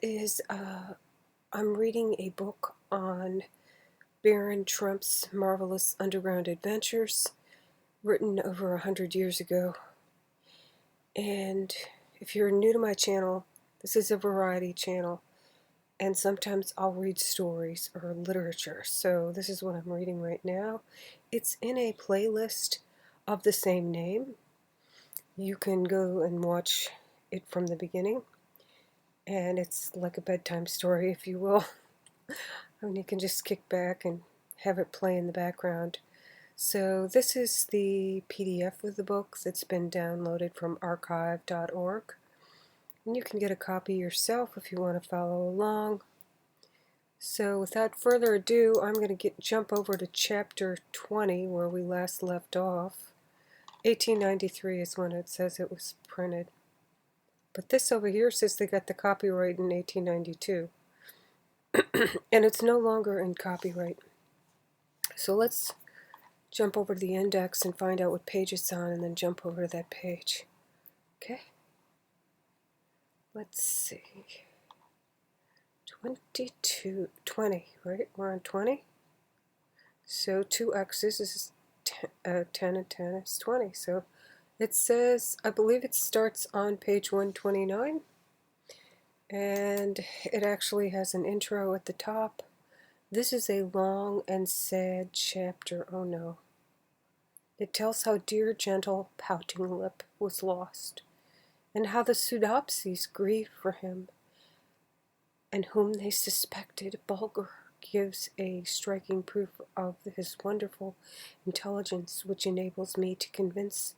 is I'm reading a book on Baron Trump's marvelous underground adventures, written over 100 years ago. And if you're new to my channel, this is a variety channel, and sometimes I'll read stories or literature. So this is what I'm reading right now. It's in a playlist of the same name. You can go and watch it from the beginning, and it's like a bedtime story, if you will. And you can just kick back and have it play in the background. So this is the PDF of the book that's been downloaded from archive.org. And you can get a copy yourself if you want to follow along. So without further ado, I'm going to jump over to chapter 20 where we last left off. 1893 is when it says it was printed. But this over here says they got the copyright in 1892. And it's no longer in copyright. So let's jump over to the index and find out what page it's on, and then jump over to that page. Okay? Let's see. 20, right? We're on 20. So 2 X's is 10 and 10 is 20. So it says, I believe it starts on page 129. And it actually has an intro at the top. This is a long and sad chapter. Oh no. It tells how dear, gentle, pouting lip was lost, and how the Pseudopsies grieve for him, and whom they suspected. Bulger gives a striking proof of his wonderful intelligence, which enables me to convince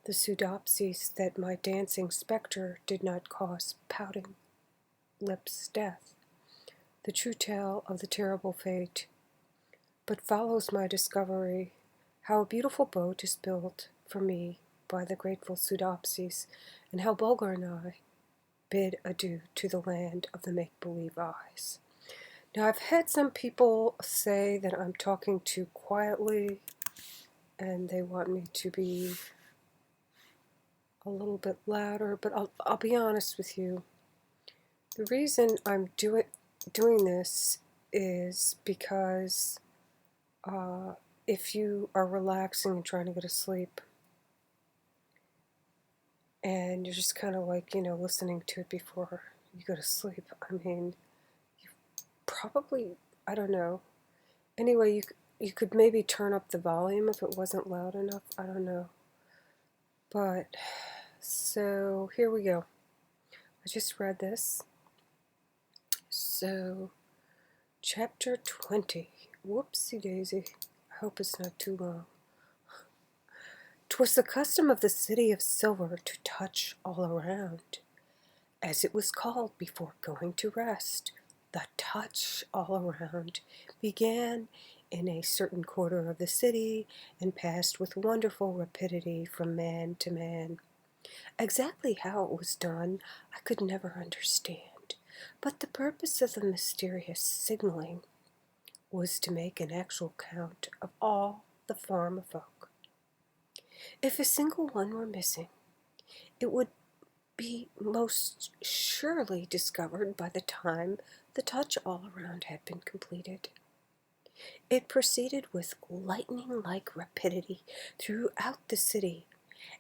the Pseudopsies that my dancing spectre did not cause pouting lips' death, the true tale of the terrible fate, but follows my discovery how a beautiful boat is built for me by the grateful Pseudopsies, and how Bulger and I bid adieu to the land of the make-believe eyes. Now, I've had some people say that I'm talking too quietly, and they want me to be a little bit louder, but I'll be honest with you. The reason I'm doing this is because if you are relaxing and trying to go to sleep, and you're just kind of like, listening to it before you go to sleep, I mean, you probably, I don't know. Anyway, you could maybe turn up the volume if it wasn't loud enough. I don't know. But, so here we go. I just read this. So, chapter 20. Whoopsie daisy. I hope it's not too long. 'Twas the custom of the city of silver to touch all around, as it was called before going to rest. The touch all around began in a certain quarter of the city and passed with wonderful rapidity from man to man. Exactly how it was done I could never understand, but the purpose of the mysterious signaling was to make an actual count of all the farm folk. If a single one were missing, it would be most surely discovered by the time the touch all around had been completed. It proceeded with lightning-like rapidity throughout the city,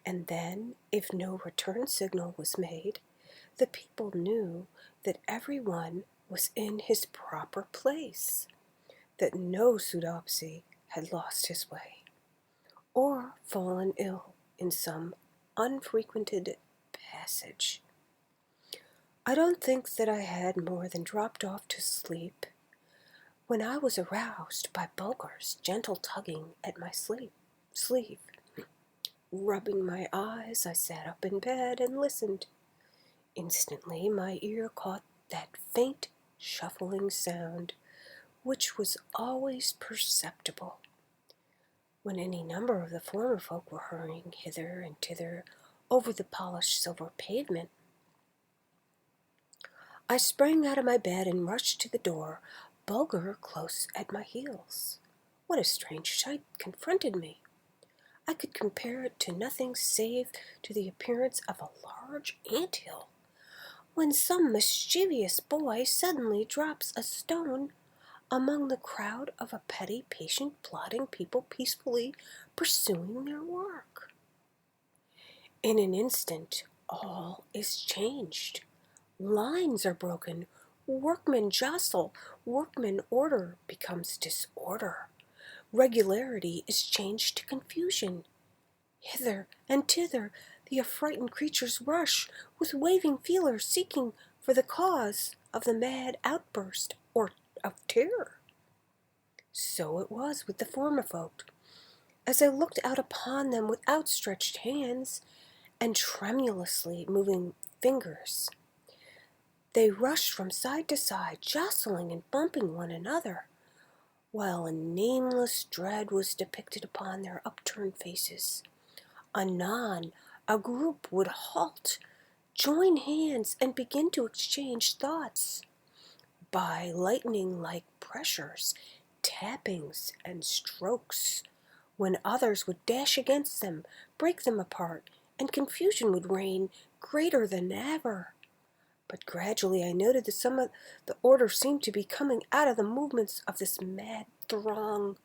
and then, if no return signal was made, the people knew that everyone was in his proper place, that no Pseudopsy had lost his way, or fallen ill in some unfrequented passage. I don't think that I had more than dropped off to sleep when I was aroused by Bulger's gentle tugging at my sleeve. Rubbing my eyes, I sat up in bed and listened. Instantly my ear caught that faint shuffling sound, which was always perceptible when any number of the former folk were hurrying hither and thither over the polished silver pavement. I sprang out of my bed and rushed to the door, Bulger close at my heels. What a strange sight confronted me! I could compare it to nothing save to the appearance of a large ant-hill, when some mischievous boy suddenly drops a stone among the crowd of a petty, patient, plodding people peacefully pursuing their work. In an instant, all is changed. Lines are broken, workmen jostle, workmen order becomes disorder. Regularity is changed to confusion. Hither and thither the affrighted creatures rush, with waving feelers seeking for the cause of the mad outburst or of terror. So it was with the Formifolk. As I looked out upon them with outstretched hands and tremulously moving fingers, they rushed from side to side, jostling and bumping one another, while a nameless dread was depicted upon their upturned faces. Anon, a group would halt, join hands, and begin to exchange thoughts. By lightning-like pressures, tappings, and strokes, when others would dash against them, break them apart, and confusion would reign greater than ever. But gradually I noted that some of the order seemed to be coming out of the movements of this mad throng.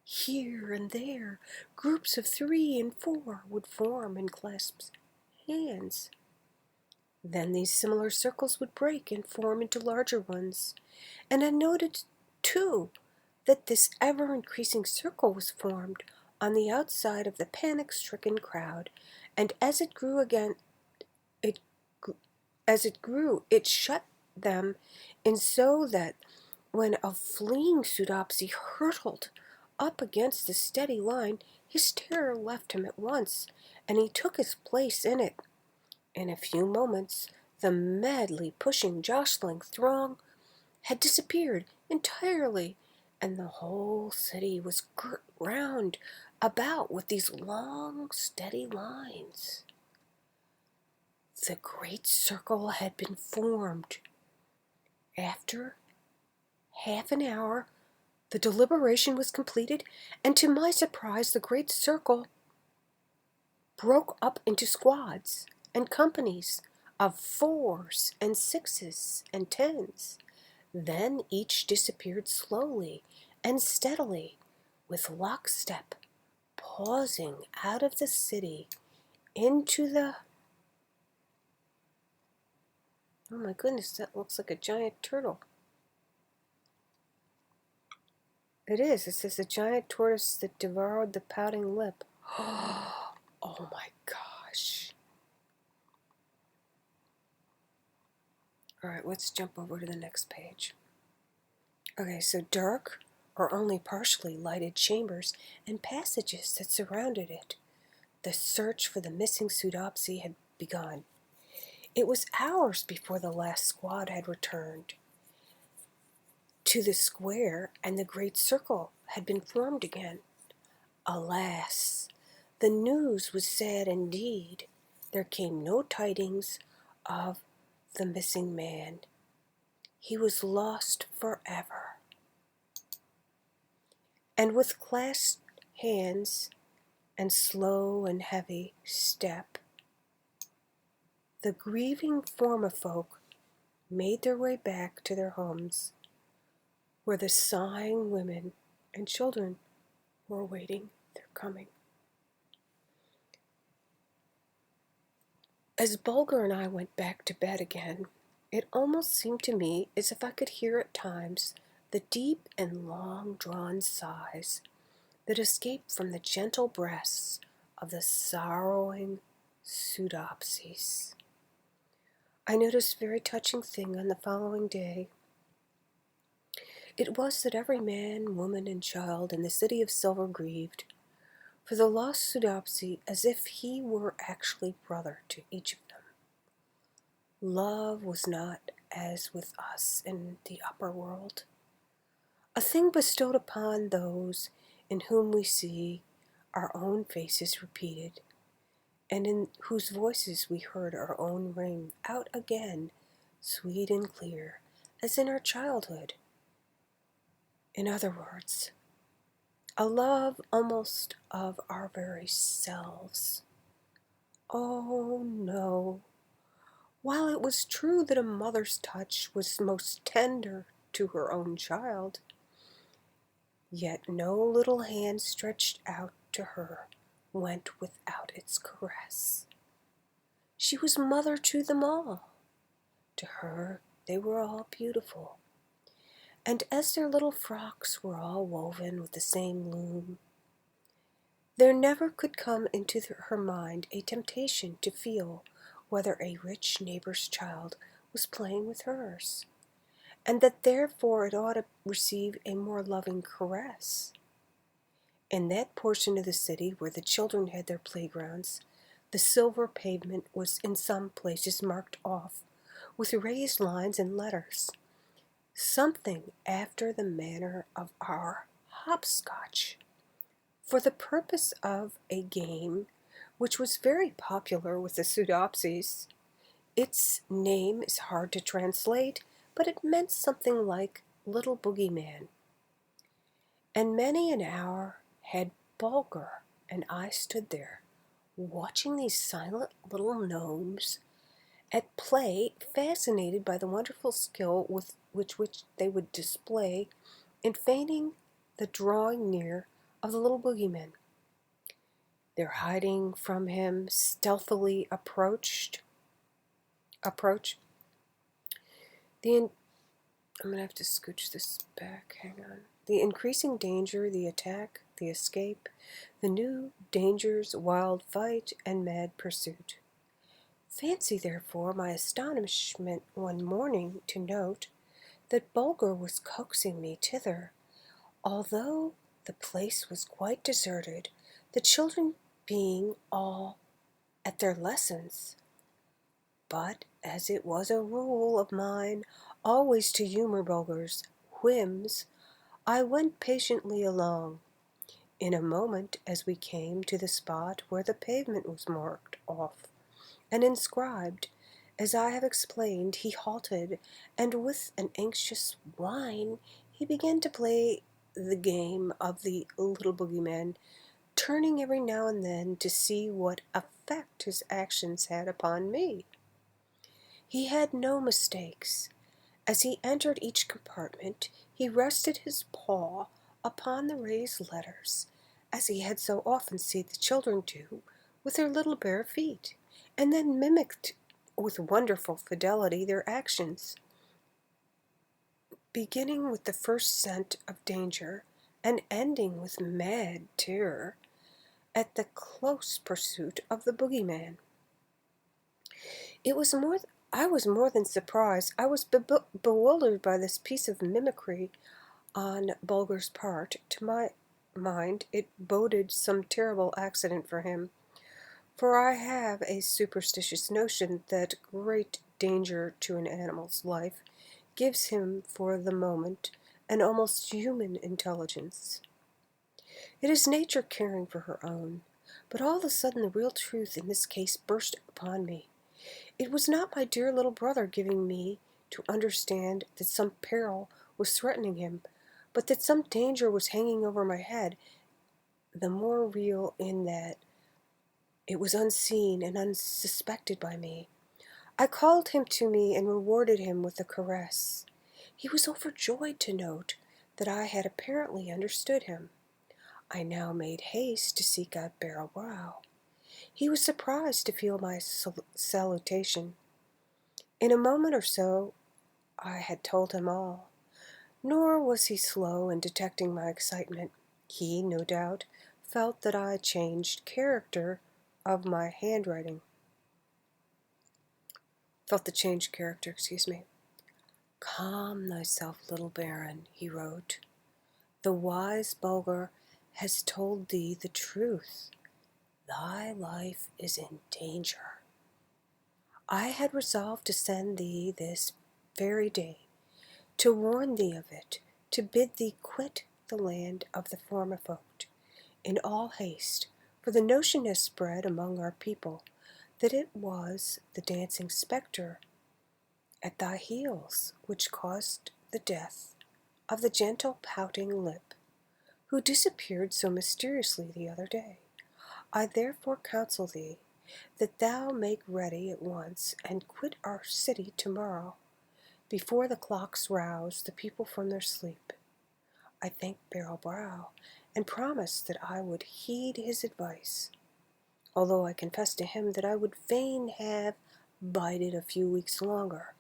Here and there, groups of 3 and 4 would form and clasp hands. Then these similar circles would break and form into larger ones. And I noted, too, that this ever-increasing circle was formed on the outside of the panic-stricken crowd, and as it grew, it shut them in, so that when a fleeing Pseudopsy hurtled up against the steady line, his terror left him at once, and he took his place in it. In a few moments, the madly pushing, jostling throng had disappeared entirely, and the whole city was girt round about with these long, steady lines. The great circle had been formed. After half an hour, the deliberation was completed, and to my surprise, the great circle broke up into squads and companies of 4s and 6s and 10s. Then each disappeared slowly and steadily, with lockstep, pausing out of the city into the... Oh my goodness, that looks like a giant turtle. It is. It says the giant tortoise that devoured the pouting lip. Oh my gosh. All right, let's jump over to the next page. Okay, so dark or only partially lighted chambers and passages that surrounded it. The search for the missing Pseudopsy had begun. It was hours before the last squad had returned to the square, and the great circle had been formed again. Alas, the news was sad indeed. There came no tidings of the missing man. He was lost forever. And with clasped hands and slow and heavy step, the grieving Formifolk made their way back to their homes, where the sighing women and children were awaiting their coming. As Bulger and I went back to bed again, it almost seemed to me as if I could hear at times the deep and long-drawn sighs that escaped from the gentle breasts of the sorrowing Pseudopsies. I noticed a very touching thing on the following day. It was that every man, woman, and child in the city of Silver grieved for the lost Pseudopsy as if he were actually brother to each of them. Love was not as with us in the upper world, a thing bestowed upon those in whom we see our own faces repeated, and in whose voices we heard our own ring out again, sweet and clear, as in our childhood. In other words, a love almost of our very selves. Oh no, While it was true that a mother's touch was most tender to her own child, yet no little hand stretched out to her went without its caress. She was mother to them all. To her they were all beautiful, and as their little frocks were all woven with the same loom, there never could come into her mind a temptation to feel whether a rich neighbor's child was playing with hers, and that therefore it ought to receive a more loving caress. In that portion of the city where the children had their playgrounds, the silver pavement was in some places marked off with raised lines and letters, something after the manner of our hopscotch, for the purpose of a game which was very popular with the Pseudopsies. Its name is hard to translate, but it meant something like Little Boogeyman. And many an hour had Bulger and I stood there, watching these silent little gnomes at play, fascinated by the wonderful skill with which they would display in feigning the drawing near of the little boogeyman. Their hiding from him stealthily approach. I'm going to have to scooch this back, hang on. The increasing danger, the attack, the escape, the new dangers, wild fight, and mad pursuit. Fancy, therefore, my astonishment one morning to note that Bulger was coaxing me thither, although the place was quite deserted, the children being all at their lessons. But as it was a rule of mine always to humor Bulger's whims, I went patiently along. In a moment, as we came to the spot where the pavement was marked off and inscribed, as I have explained, he halted, and with an anxious whine he began to play the game of the little boogeyman, turning every now and then to see what effect his actions had upon me. He had no mistakes. As he entered each compartment, he rested his paw upon the raised letters, as he had so often seen the children do with their little bare feet, and then mimicked with wonderful fidelity their actions, beginning with the first scent of danger and ending with mad terror at the close pursuit of the boogeyman. I was more than surprised. I was bewildered by this piece of mimicry on Bulger's part. To my mind, it boded some terrible accident for him, for I have a superstitious notion that great danger to an animal's life gives him for the moment an almost human intelligence. It is nature caring for her own, but all of a sudden the real truth in this case burst upon me. It was not my dear little brother giving me to understand that some peril was threatening him, but that some danger was hanging over my head, the more real in that it was unseen and unsuspected by me. I called him to me and rewarded him with a caress. He was overjoyed to note that I had apparently understood him. I now made haste to seek out Barrow Brow. He was surprised to feel my salutation. In a moment or so I had told him all, nor was he slow in detecting my excitement. He, no doubt, felt that I changed character of my handwriting. Felt the changed character, Calm thyself, little baron, he wrote. The wise Bulger has told thee the truth. Thy life is in danger. I had resolved to send thee this very day, to warn thee of it, to bid thee quit the land of the former folk in all haste, for the notion has spread among our people that it was the dancing spectre at thy heels which caused the death of the gentle pouting lip, who disappeared so mysteriously the other day. I therefore counsel thee, that thou make ready at once, and quit our city tomorrow, before the clocks rouse the people from their sleep. I thanked Barrel Brow, and promised that I would heed his advice, although I confessed to him that I would fain have bided a few weeks longer.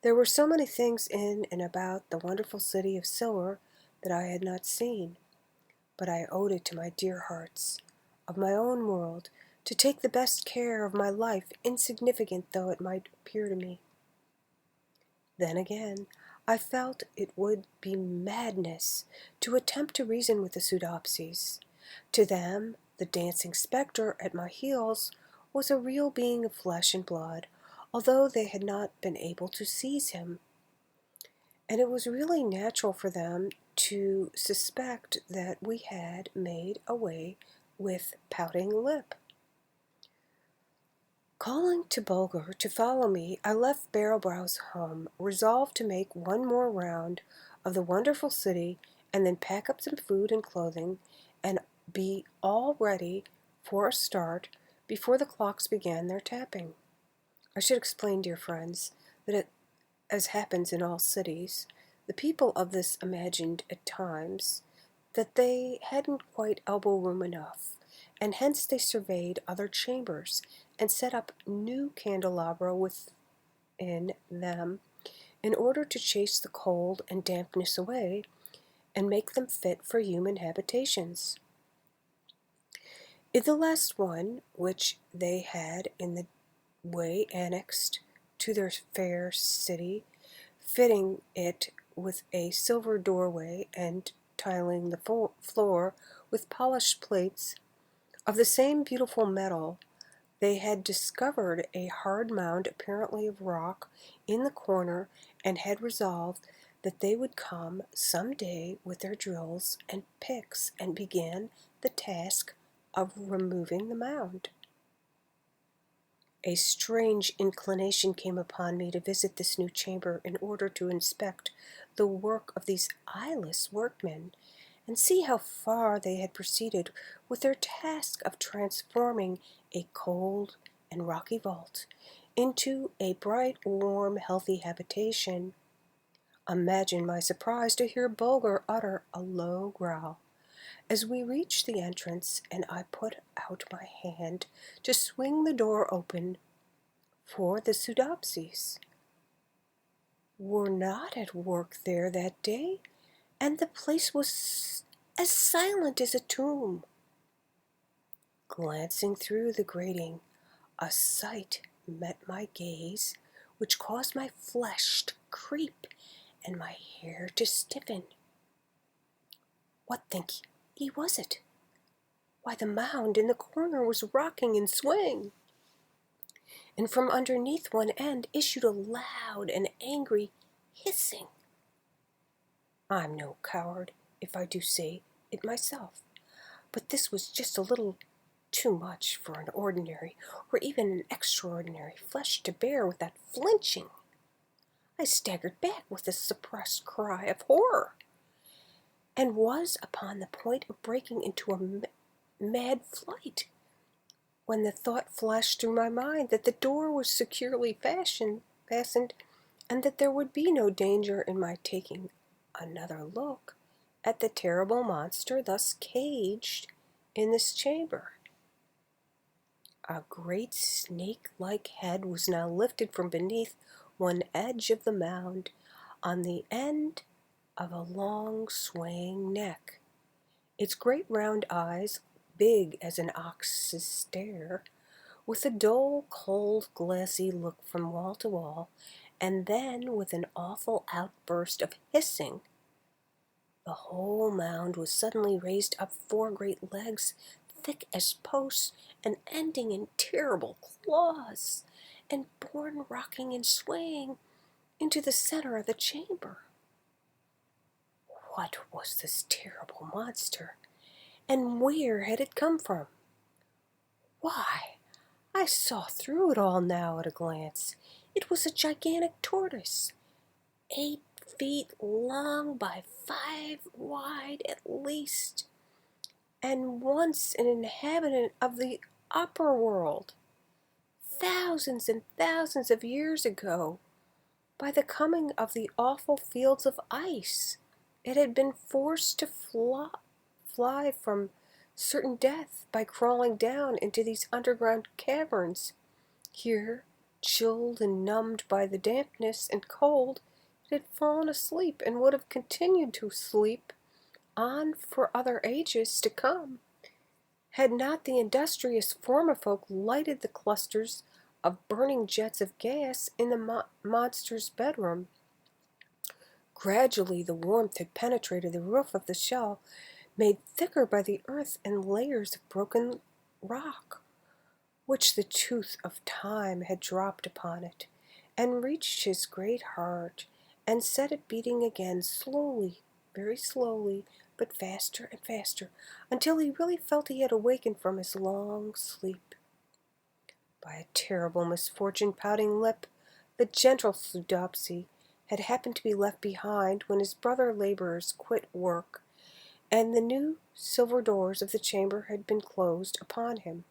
There were so many things in and about the wonderful city of silver that I had not seen, but I owed it to my dear hearts, of my own world, to take the best care of my life, insignificant though it might appear to me. Then again, I felt it would be madness to attempt to reason with the Pseudopsies. To them, the dancing spectre at my heels was a real being of flesh and blood, although they had not been able to seize him. And it was really natural for them to suspect that we had made away with Pouting Lip. Calling to Bulger to follow me, I left Barrel Brow's home, resolved to make one more round of the wonderful city and then pack up some food and clothing and be all ready for a start before the clocks began their tapping. I should explain, dear friends, that as happens in all cities, the people of this imagined at times that they hadn't quite elbow room enough, and hence they surveyed other chambers and set up new candelabra within them in order to chase the cold and dampness away and make them fit for human habitations. In the last one, which they had in the way annexed to their fair city, fitting it with a silver doorway and tiling the floor with polished plates of the same beautiful metal, they had discovered a hard mound apparently of rock in the corner and had resolved that they would come some day with their drills and picks and begin the task of removing the mound. A strange inclination came upon me to visit this new chamber in order to inspect the work of these eyeless workmen and see how far they had proceeded with their task of transforming a cold and rocky vault into a bright, warm, healthy habitation. Imagine my surprise to hear Bulger utter a low growl as we reached the entrance, and I put out my hand to swing the door open, for the Pseudopsies were not at work there that day, and the place was as silent as a tomb. Glancing through the grating, a sight met my gaze which caused my flesh to creep and my hair to stiffen. What think ye was it? Why, the mound in the corner was rocking and swaying, and from underneath one end issued a loud and angry hissing. I'm no coward if I do say it myself, but this was just a little too much for an ordinary or even an extraordinary flesh to bear without flinching. I staggered back with a suppressed cry of horror, and was upon the point of breaking into a mad flight, when the thought flashed through my mind that the door was securely fastened, and that there would be no danger in my taking another look at the terrible monster thus caged in this chamber. A great snake-like head was now lifted from beneath one edge of the mound on the end of a long swaying neck. Its great round eyes, big as an ox's stare, with a dull, cold, glassy look from wall to wall, and then with an awful outburst of hissing, the whole mound was suddenly raised up 4 great legs, thick as posts, and ending in terrible claws, and borne rocking and swaying into the center of the chamber. What was this terrible monster, and where had it come from? Why, I saw through it all now at a glance. It was a gigantic tortoise, 8 feet long by 5 wide at least, and once an inhabitant of the upper world. thousands and thousands of years ago, by the coming of the awful fields of ice. It had been forced to fly from certain death by crawling down into these underground caverns. Here, chilled and numbed by the dampness and cold, it had fallen asleep and would have continued to sleep on for other ages to come, had not the industrious Formifolk lighted the clusters of burning jets of gas in the monster's bedroom. Gradually the warmth had penetrated the roof of the shell, made thicker by the earth and layers of broken rock, which the tooth of time had dropped upon it, and reached his great heart, and set it beating again, slowly, very slowly, but faster and faster, until he really felt he had awakened from his long sleep. By a terrible misfortune, Pouting Lip, the gentle Pseudopsy, had happened to be left behind when his brother laborers quit work, and the new silver doors of the chamber had been closed upon him.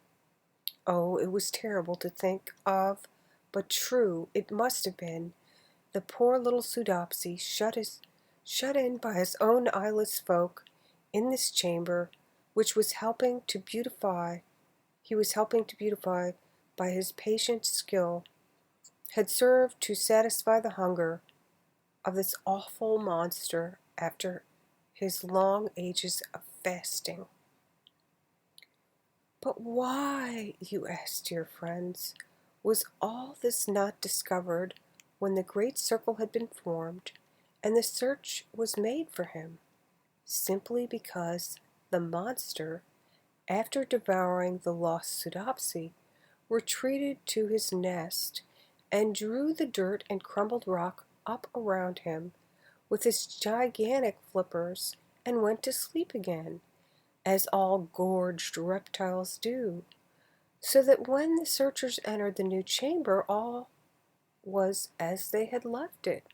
Oh, it was terrible to think of, but true it must have been. The poor little Pseudopsy, shut in by his own eyeless folk in this chamber, which was helping to beautify, by his patient skill, had served to satisfy the hunger of this awful monster after his long ages of fasting. But why, you ask, dear friends, was all this not discovered when the great circle had been formed and the search was made for him? Simply because the monster, after devouring the lost Pseudopsy, retreated to his nest and drew the dirt and crumbled rock up around him with his gigantic flippers and went to sleep again, as all gorged reptiles do, so that when the searchers entered the new chamber, all was as they had left it,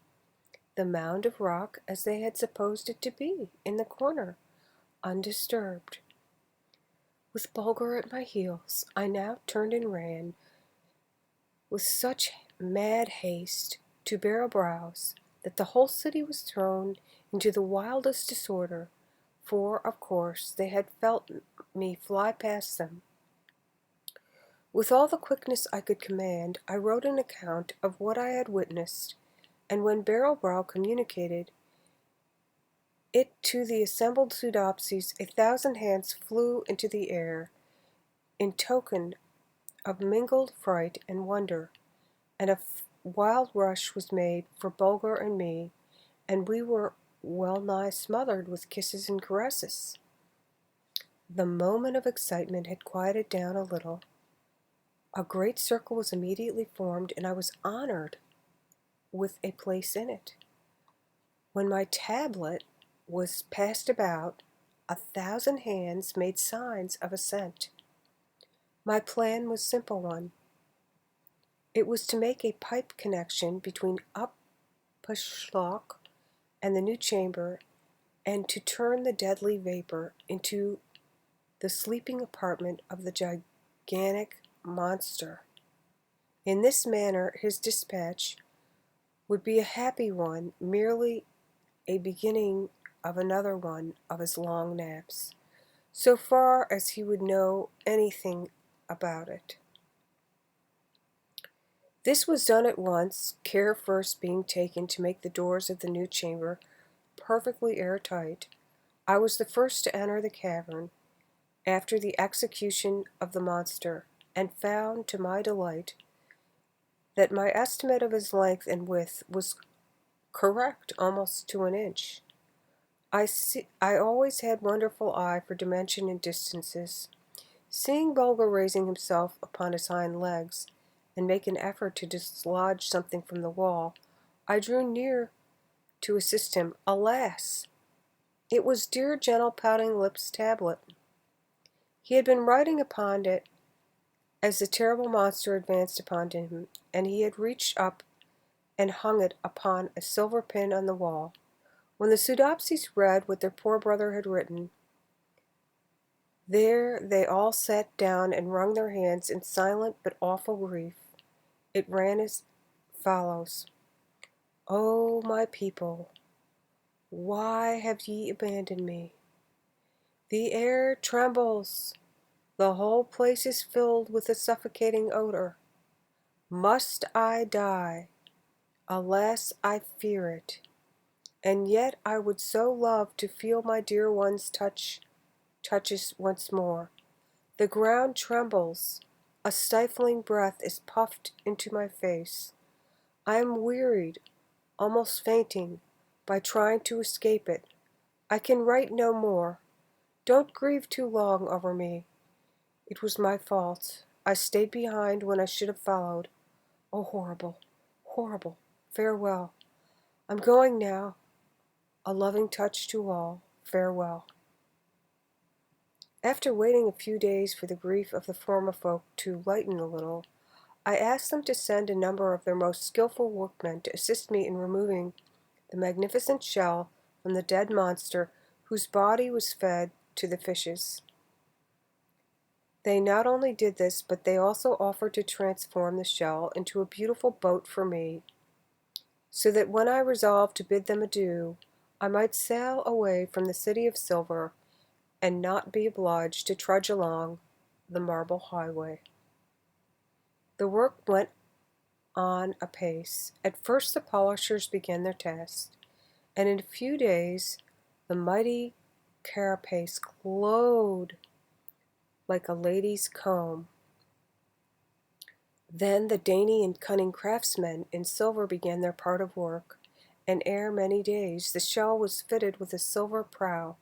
the mound of rock as they had supposed it to be in the corner, undisturbed. With Bulger at my heels, I now turned and ran with such mad haste to Barrow Brows that the whole city was thrown into the wildest disorder, for, of course, they had felt me fly past them. With all the quickness I could command, I wrote an account of what I had witnessed, and when Barrow Brow communicated it to the assembled Pseudopsies, 1,000 hands flew into the air in token of mingled fright and wonder, and a wild rush was made for Bulger and me, and we were well nigh smothered with kisses and caresses. The moment of excitement had quieted down a little. A great circle was immediately formed, and I was honored with a place in it. When my tablet was passed about, 1,000 hands made signs of assent. My plan was a simple one. It was to make a pipe connection between Uppushlock and the new chamber, and to turn the deadly vapor into the sleeping apartment of the gigantic monster. In this manner his dispatch would be a happy one, merely a beginning of another one of his long naps, so far as he would know anything about it. This was done at once, care first being taken to make the doors of the new chamber perfectly airtight. I was the first to enter the cavern after the execution of the monster, and found, to my delight, that my estimate of his length and width was correct almost to an inch. I always had wonderful eye for dimension and distances. Seeing Bulger raising himself upon his hind legs, and make an effort to dislodge something from the wall, I drew near to assist him. Alas! It was dear gentle Pouting Lip's tablet. He had been writing upon it as the terrible monster advanced upon him, and he had reached up and hung it upon a silver pin on the wall. When the Pseudopsies read what their poor brother had written, there they all sat down and wrung their hands in silent but awful grief. It ran as follows: O my people, why have ye abandoned me? The air trembles, the whole place is filled with a suffocating odor. Must I die? Alas, I fear it. And yet I would so love to feel my dear one's touches once more. The ground trembles. A stifling breath is puffed into my face. I am wearied, almost fainting, by trying to escape it. I can write no more. Don't grieve too long over me. It was my fault. I stayed behind when I should have followed. Oh, horrible, horrible. Farewell. I'm going now. A loving touch to all. Farewell. After waiting a few days for the grief of the former folk to lighten a little, I asked them to send a number of their most skillful workmen to assist me in removing the magnificent shell from the dead monster whose body was fed to the fishes. They not only did this, but they also offered to transform the shell into a beautiful boat for me, so that when I resolved to bid them adieu, I might sail away from the city of silver and not be obliged to trudge along the marble highway. The work went on apace. At first the polishers began their task, and in a few days the mighty carapace glowed like a lady's comb. Then the dainty and cunning craftsmen in silver began their part of work, and ere many days the shell was fitted with a silver prow,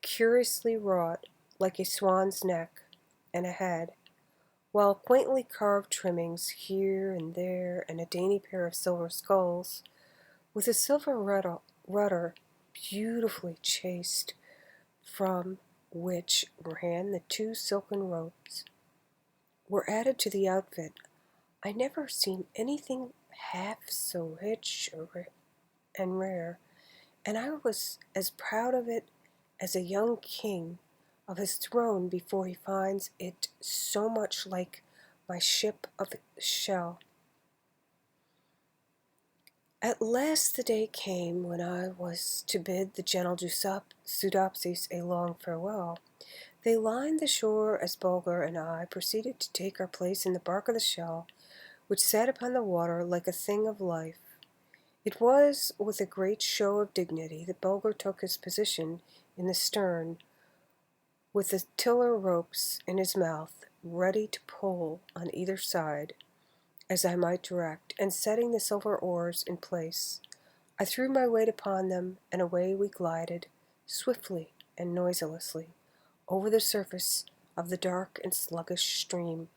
curiously wrought like a swan's neck and a head, while quaintly carved trimmings here and there, and a dainty pair of silver sculls, with a silver rudder beautifully chased, from which ran the two silken ropes, were added to the outfit. I never seen anything half so rich and rare, and I was as proud of it as a young king of his throne before he finds it so much like my ship of shell. At last the day came when I was to bid the gentle Pseudopsies a long farewell. They lined the shore as Bulger and I proceeded to take our place in the bark of the shell, which sat upon the water like a thing of life. It was with a great show of dignity that Bulger took his position in the stern, with the tiller ropes in his mouth, ready to pull on either side, as I might direct, and setting the silver oars in place. I threw my weight upon them, and away we glided, swiftly and noiselessly, over the surface of the dark and sluggish stream.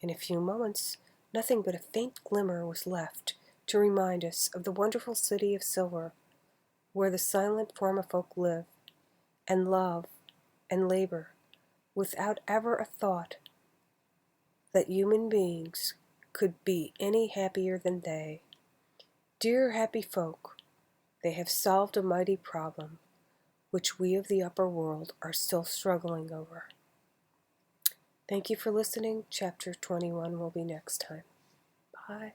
In a few moments, nothing but a faint glimmer was left to remind us of the wonderful city of silver, where the silent Formifolk live, and love, and labor, without ever a thought that human beings could be any happier than they. Dear happy folk, they have solved a mighty problem, which we of the upper world are still struggling over. Thank you for listening. Chapter 21 will be next time. Bye.